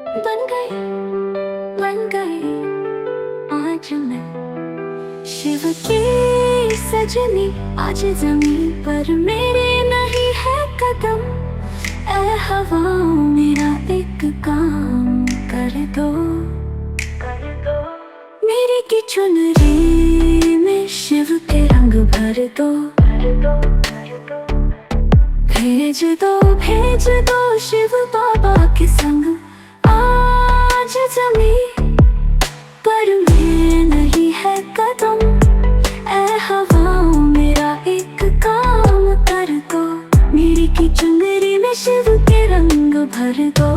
बन गई आज मैं शिव की सजनी। आज जमीन पर मेरे नहीं है कदम। ऐ हवाओं मेरा एक काम कर दो। मेरी की चुनरी में शिव के रंग भर दो। भेज दो शिव बाबा के संग आज जमीन पर मेरे नहीं है कदम। ऐ हवाओं मेरा एक काम कर दो। मेरी की चुनरी में शिव के रंग भर दो।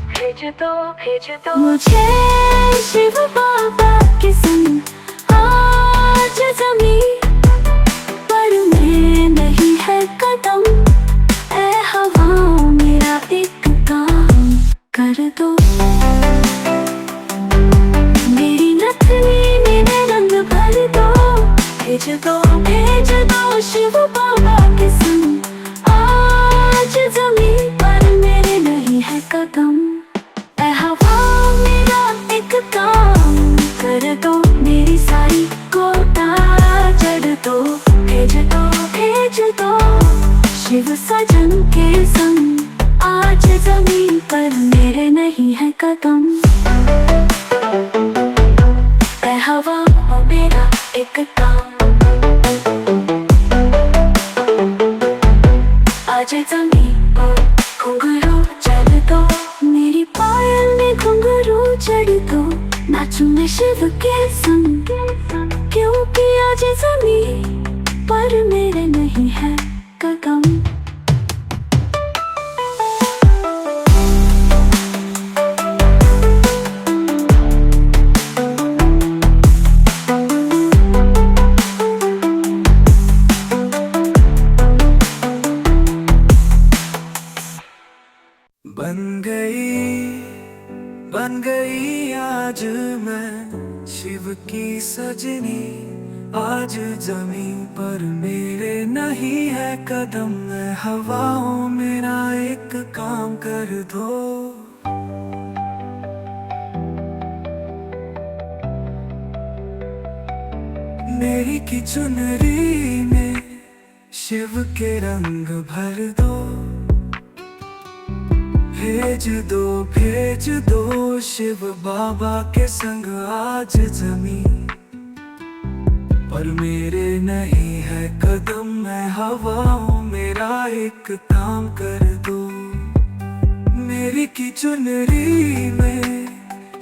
भेज दो मुझे शिव बाबा के संग आज जमीन पर मेरे नहीं है कदम। ऐ हवाओं मेरा एक काम कर दो। मेरी नथनी में रंग भर दो। भेज दो शिव बाबा के संग आज जमीन पर मेरे नहीं है कदम। ऐ हवाओं मेरा एक काम कर दो। मेरी सारी कोटा चढ़ दो। भेज दो शिव सजन के संग आज जमीन पर मेरे नहीं है कदम। ऐ हवाओं मेरा एक काम आज जमीन पर घुंघरू चढ़ दो। मेरी पायल में घुंघरू चढ़ दो। नाचूं मैं शिव के संग क्योंकि आज जमीन पर मेरे नहीं है कदम। बन गई आज मैं शिव की सजनी। आज जमीन पर मेरे नहीं है कदम। है हवाओं मेरा एक काम कर दो। मेरी की चुनरी में शिव के रंग भर दो। भेज दो शिव बाबा के संग आज जमीन पर मेरे नहीं है कदम। मैं हवाओं मेरा एक काम कर दो। मेरी की चुनरी में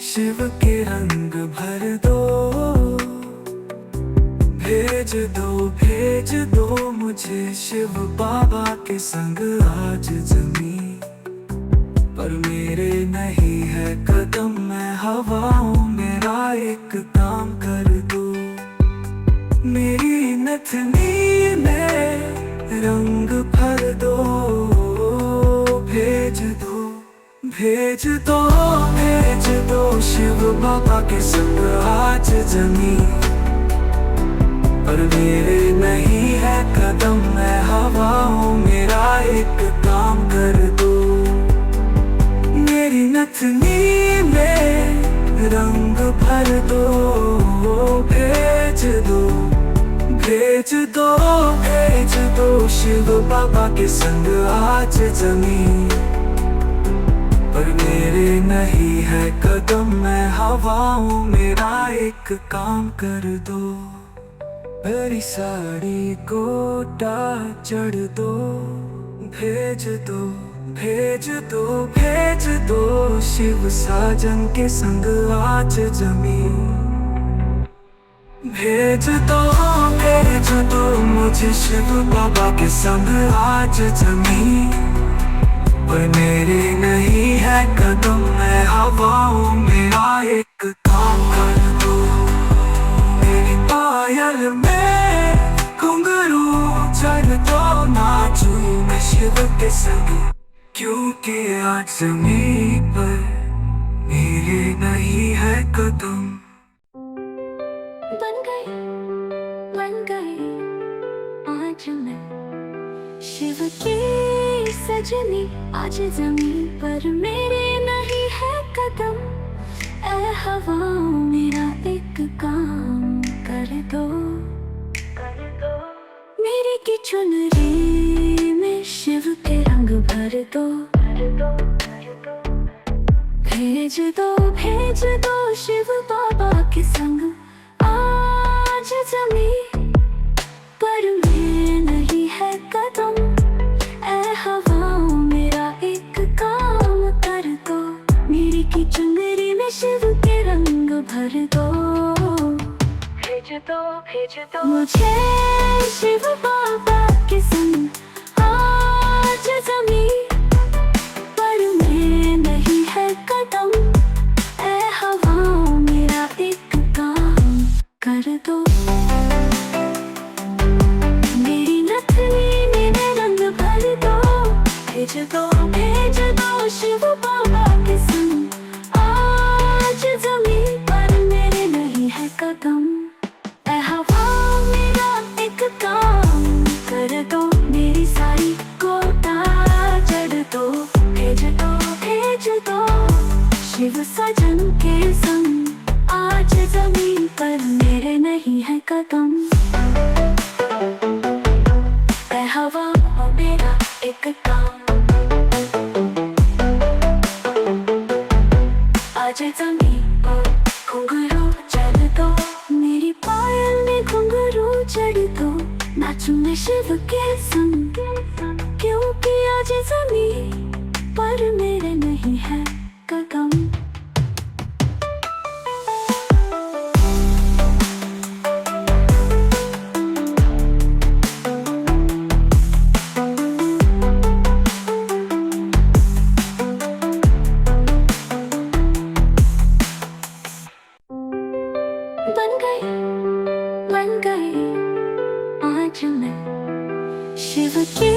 शिव के रंग भर दो। भेज दो मुझे शिव बाबा के संग आज जमीन पर मेरे नहीं है कदम। मैं हवाओं मेरा एक काम कर दो। मेरी नथनी में रंग भर दो। भेज दो शिव बाबा के संग आज जमीन पर मेरे नहीं है कदम। मैं हवाओं मेरा एक काम कर दो। मेरी नथनी में रंग भर दो। भेज दो शिव बाबा के संग आज जमीन पर मेरे नहीं है कदम। मैं हवाओं मेरा एक काम कर दो। मेरी साड़ी कोटा चढ़ दो। भेज दो शिव साजन के संग आज जमीन। भेज दो मुझे शिव बाबा के संग आज जमीन पर मेरे नहीं है कदम। मैं हवाओं मेरा एक काम कर दो। मेरी पायल में घुंघरू चढ़ दो। नाचूं मैं शिव के संग क्योंकि आज जमीन पर मेरे नहीं है कदम। बन गई आज मैं शिव की सजनी। आज जमीन पर मेरे नहीं कदम। ऐ हवाओं मेरा एक काम कर दो, मेरी की चुनरी में शिव के रंग भर दो। भेज दो शिव बाबा के संग आज जमीन पर में नहीं है कदम। ऐ हवाओं मेरा एक काम कर दो, मेरी की चुनरी में शिव के रंग भर दो। भेज दो मुझे शिव बाबा के संग आज जमीन पर में नहीं है कदम। ऐ हवाओं मेरा एक काम कर दो, मेरी नथनी में रंग भर दो। भेज दो शिव बाबा के संग आज जमीन पर मेरे नहीं है कदम। ऐ हवाओं मेरा एक काम कर दो, मेरी सारी कोटा चढ़ दो। भेज दो शिव सजन के संग आज जमीन पर मेरे नहीं है कदम। ऐ हवाओं मेरा एक काम आज जमीन पर घुंघरू चढ़ दो, मेरी पायल में घुंघरू चढ़ दो। नाचूं मैं शिव के संग क्योंकि आज जमीन पर मेरे नहीं है कदम। बन गई आज मैं शिव की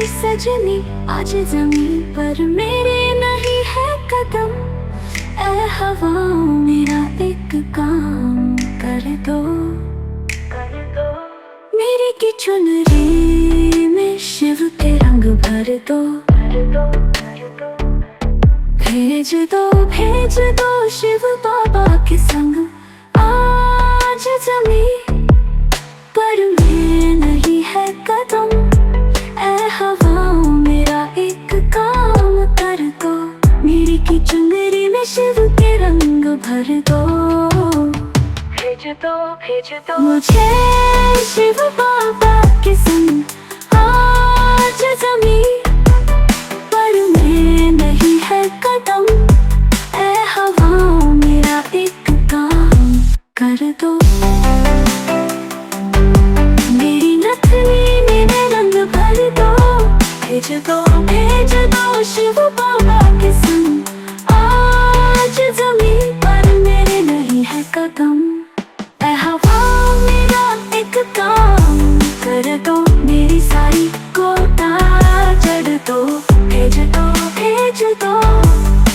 सजनी, आज जमीन पर मेरे नहीं है कदम। ऐ हवाओं मेरा एक काम कर दो, मेरी की चुनरी में शिव के रंग भर दो। भेज दो शिव बाबा के संग आज जमीन पर में नहीं है कदम। ऐ हवाओं मेरा एक काम कर दो, मेरी की चुनरी में शिव के रंग भर दो। भेज दो मुझे शिव बाबा के संग आज जमीन पर में नहीं है कदम। ऐ हवाओं मेरा एक काम कर दो, मेरी नथनी में रंग भर दो। भेज दो शिव बाबा के संग आज जमीन पर मेरे नहीं है कदम। ऐ हवाओं मेरा एक काम कर दो, मेरी सारी कोटा चढ़ दो। भेज दो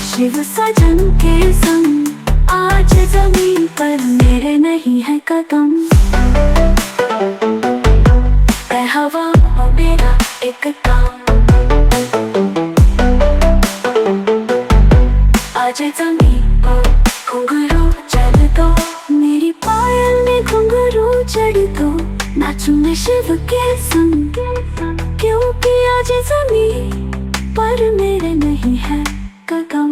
शिव सजन के संग आज जमीन पर मेरे नहीं है कदम। ऐ हवाओं मेरा एक काम आज जमीन पर घुंघरू चढ़ दो, मेरी पायल में घुंघरू चढ़ दो। नाचूं मैं शिव के संग क्योंकि आज जमीन पर मेरे नहीं है कदम।